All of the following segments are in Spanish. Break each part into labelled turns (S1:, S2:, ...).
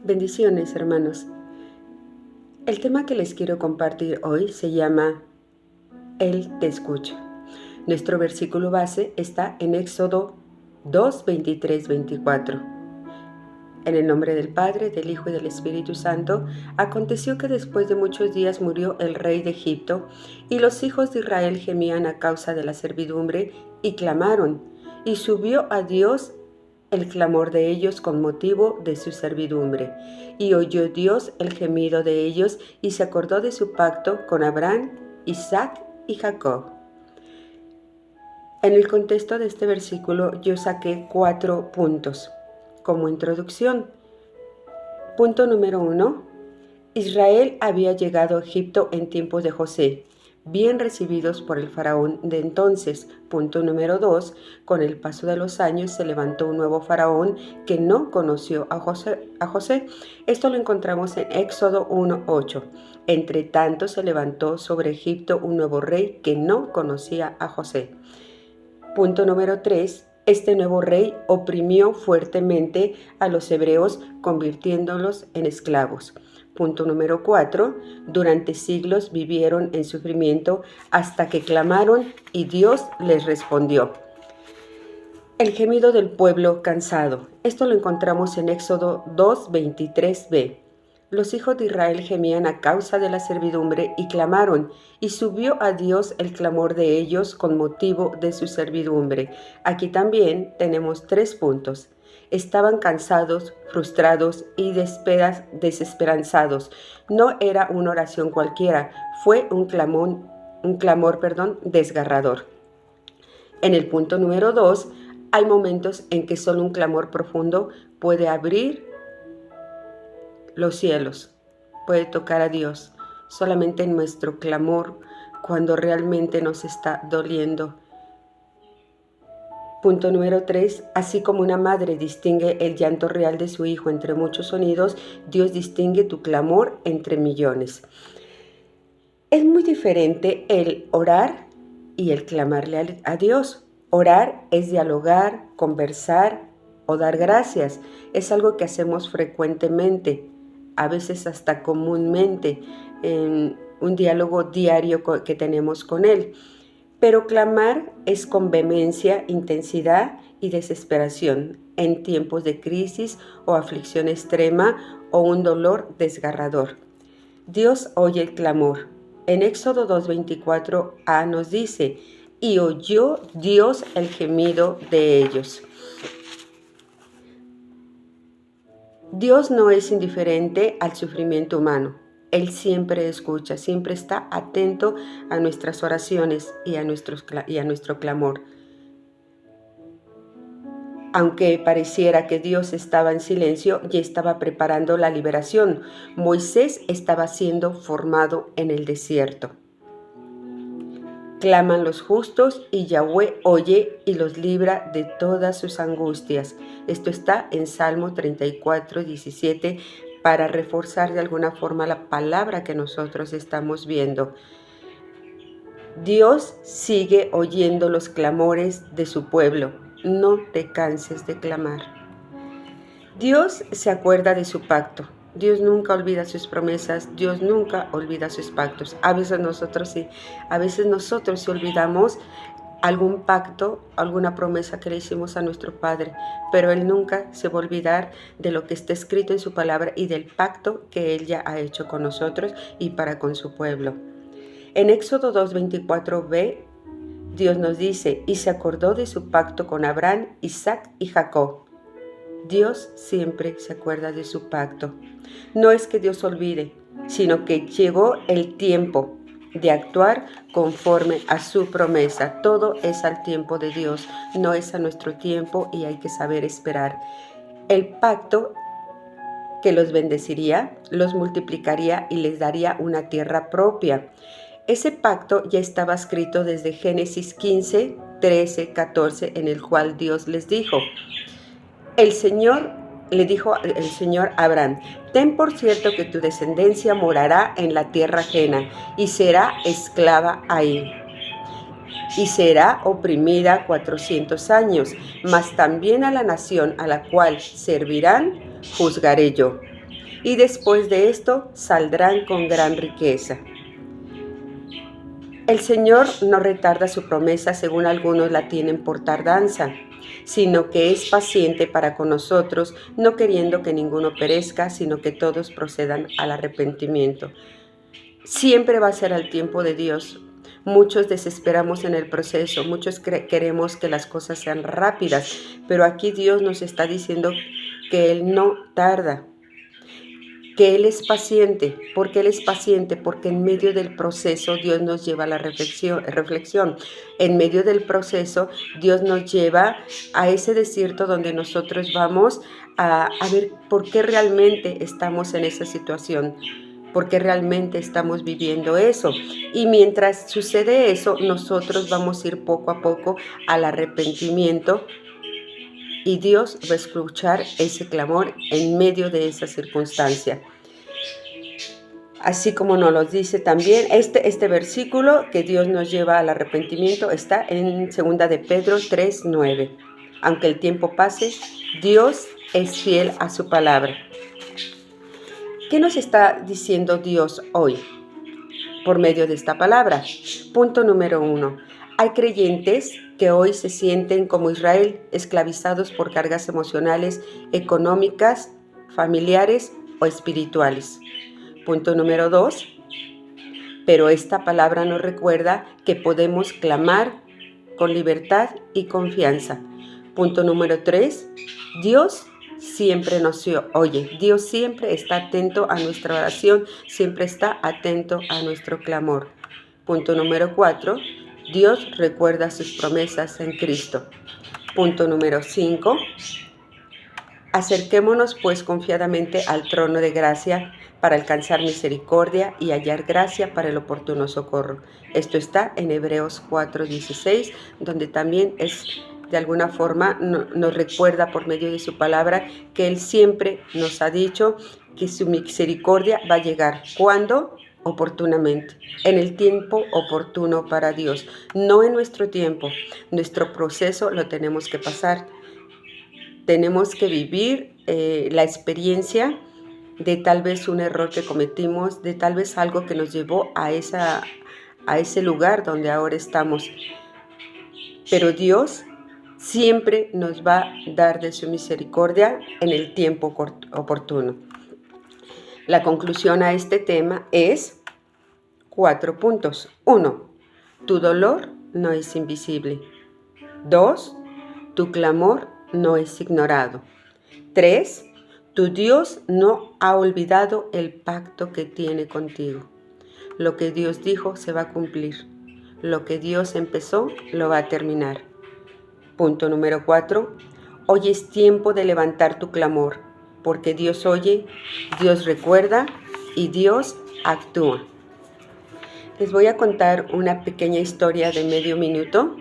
S1: Bendiciones, hermanos. El tema que les quiero compartir hoy se llama Él te escucha. Nuestro versículo base está en Éxodo 2, 23, 24. En el nombre del Padre, del Hijo y del Espíritu Santo, aconteció que después de muchos días murió el rey de Egipto, y los hijos de Israel gemían a causa de la servidumbre y clamaron, y subió a Dios el clamor de ellos con motivo de su servidumbre. Y oyó Dios el gemido de ellos y se acordó de su pacto con Abraham, Isaac y Jacob. En el contexto de este versículo yo saqué 4 puntos como introducción. Punto número 1. Israel había llegado a Egipto en tiempos de José, bien recibidos por el faraón de entonces. Punto número 2. Con el paso de los años se levantó un nuevo faraón que no conoció a José. Esto lo encontramos en Éxodo 1:8. Entre tanto se levantó sobre Egipto un nuevo rey que no conocía a José. Punto número 3. Este nuevo rey oprimió fuertemente a los hebreos, convirtiéndolos en esclavos. Punto número 4. Durante siglos vivieron en sufrimiento hasta que clamaron y Dios les respondió. El gemido del pueblo cansado. Esto lo encontramos en Éxodo 2:23b. Los hijos de Israel gemían a causa de la servidumbre y clamaron, y subió a Dios el clamor de ellos con motivo de su servidumbre. Aquí también tenemos 3 puntos. Estaban cansados, frustrados y desesperanzados. No era una oración cualquiera, fue un clamor desgarrador. En el punto número 2, hay momentos en que solo un clamor profundo puede abrir los cielos, puede tocar a Dios. Solamente en nuestro clamor, cuando realmente nos está doliendo. Punto número 3. Así como una madre distingue el llanto real de su hijo entre muchos sonidos, Dios distingue tu clamor entre millones. Es muy diferente el orar y el clamarle a Dios. Orar es dialogar, conversar o dar gracias. Es algo que hacemos frecuentemente, a veces hasta comúnmente, en un diálogo diario que tenemos con Él. Pero clamar es con vehemencia, intensidad y desesperación en tiempos de crisis o aflicción extrema o un dolor desgarrador. Dios oye el clamor. En Éxodo 2:24a nos dice, y oyó Dios el gemido de ellos. Dios no es indiferente al sufrimiento humano. Él siempre escucha, siempre está atento a nuestras oraciones y a nuestro clamor. Aunque pareciera que Dios estaba en silencio y estaba preparando la liberación, Moisés estaba siendo formado en el desierto. Claman los justos y Yahweh oye y los libra de todas sus angustias. Esto está en Salmo 34:17 para reforzar de alguna forma la palabra que nosotros estamos viendo. Dios sigue oyendo los clamores de su pueblo. No te canses de clamar. Dios se acuerda de su pacto. Dios nunca olvida sus promesas, Dios nunca olvida sus pactos. A veces nosotros sí olvidamos algún pacto, alguna promesa que le hicimos a nuestro Padre, pero Él nunca se va a olvidar de lo que está escrito en su palabra y del pacto que Él ya ha hecho con nosotros y para con su pueblo. En Éxodo 2:24b, Dios nos dice, y se acordó de su pacto con Abraham, Isaac y Jacob. Dios siempre se acuerda de su pacto. No es que Dios olvide, sino que llegó el tiempo de actuar conforme a su promesa. Todo es al tiempo de Dios, no es a nuestro tiempo y hay que saber esperar. El pacto que los bendeciría, los multiplicaría y les daría una tierra propia. Ese pacto ya estaba escrito desde Génesis 15, 13, 14, en el cual Dios les dijo, le dijo el Señor a Abraham, ten por cierto que tu descendencia morará en la tierra ajena y será esclava ahí. Y será oprimida 400 años, mas también a la nación a la cual servirán juzgaré yo. y después de esto saldrán con gran riqueza. El Señor no retarda su promesa según algunos la tienen por tardanza, sino que es paciente para con nosotros, no queriendo que ninguno perezca, sino que todos procedan al arrepentimiento. Siempre va a ser al tiempo de Dios. Muchos desesperamos en el proceso, muchos queremos que las cosas sean rápidas, pero aquí Dios nos está diciendo que Él no tarda, que Él es paciente. ¿Por qué Él es paciente? Porque en medio del proceso Dios nos lleva a la reflexión. En medio del proceso Dios nos lleva a ese desierto donde nosotros vamos a ver por qué realmente estamos en esa situación, por qué realmente estamos viviendo eso. Y mientras sucede eso, nosotros vamos a ir poco a poco al arrepentimiento, y Dios va a escuchar ese clamor en medio de esa circunstancia. Así como nos lo dice también este versículo que Dios nos lleva al arrepentimiento, está en 2 de Pedro 3:9. Aunque el tiempo pase, Dios es fiel a su palabra. ¿Qué nos está diciendo Dios hoy por medio de esta palabra? Punto número 1. Hay creyentes que hoy se sienten como Israel, esclavizados por cargas emocionales, económicas, familiares o espirituales. Punto número 2. Pero esta palabra nos recuerda que podemos clamar con libertad y confianza. Punto número 3. Dios siempre nos oye. Dios siempre está atento a nuestra oración, siempre está atento a nuestro clamor. Punto número 4. Dios recuerda sus promesas en Cristo. Punto número 5. Acerquémonos pues confiadamente al trono de gracia para alcanzar misericordia y hallar gracia para el oportuno socorro. Esto está en Hebreos 4:16, donde también de alguna forma nos recuerda por medio de su palabra que Él siempre nos ha dicho que su misericordia va a llegar. ¿Cuándo? Oportunamente, en el tiempo oportuno para Dios, no en nuestro tiempo. Nuestro proceso lo tenemos que pasar. Tenemos que vivir la experiencia de tal vez un error que cometimos, de tal vez algo que nos llevó a ese lugar donde ahora estamos. Pero Dios siempre nos va a dar de su misericordia en el tiempo oportuno. La conclusión a este tema es 4 puntos. 1. Tu dolor no es invisible. 2. Tu clamor no es ignorado. 3. Tu Dios no ha olvidado el pacto que tiene contigo. Lo que Dios dijo se va a cumplir. Lo que Dios empezó lo va a terminar. Punto número 4. Hoy es tiempo de levantar tu clamor, porque Dios oye, Dios recuerda y Dios actúa. Les voy a contar una pequeña historia de medio minuto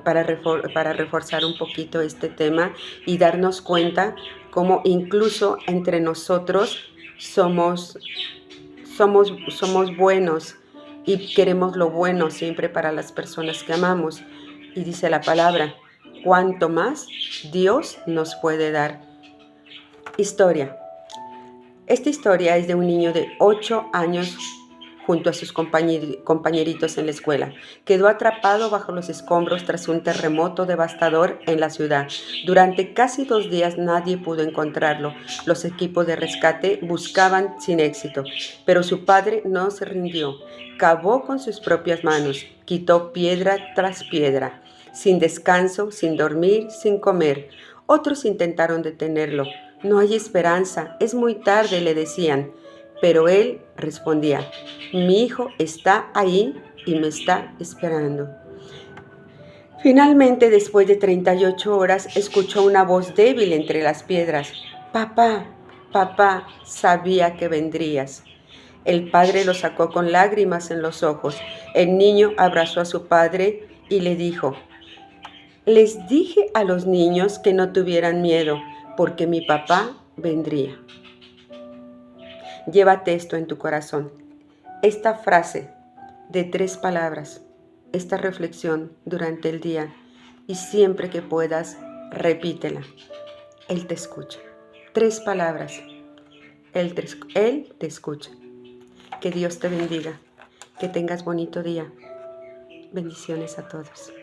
S1: para reforzar un poquito este tema y darnos cuenta cómo incluso entre nosotros somos buenos y queremos lo bueno siempre para las personas que amamos. Y dice la palabra, cuanto más Dios nos puede dar. Historia. Esta historia es de un niño de 8 años junto a sus compañeritos en la escuela. Quedó atrapado bajo los escombros tras un terremoto devastador en la ciudad. Durante casi 2 días nadie pudo encontrarlo. Los equipos de rescate buscaban sin éxito, pero su padre no se rindió. Cavó con sus propias manos, quitó piedra tras piedra, sin descanso, sin dormir, sin comer. Otros intentaron detenerlo. No hay esperanza, es muy tarde, le decían. Pero él respondía, mi hijo está ahí y me está esperando. Finalmente, después de 38 horas, escuchó una voz débil entre las piedras. Papá, papá, sabía que vendrías. El padre lo sacó con lágrimas en los ojos. El niño abrazó a su padre y le dijo, les dije a los niños que no tuvieran miedo, porque mi papá vendría. Llévate esto en tu corazón. Esta frase de 3 palabras, esta reflexión durante el día y siempre que puedas, repítela. Él te escucha. 3 palabras. Él te escucha. Que Dios te bendiga. Que tengas bonito día. Bendiciones a todos.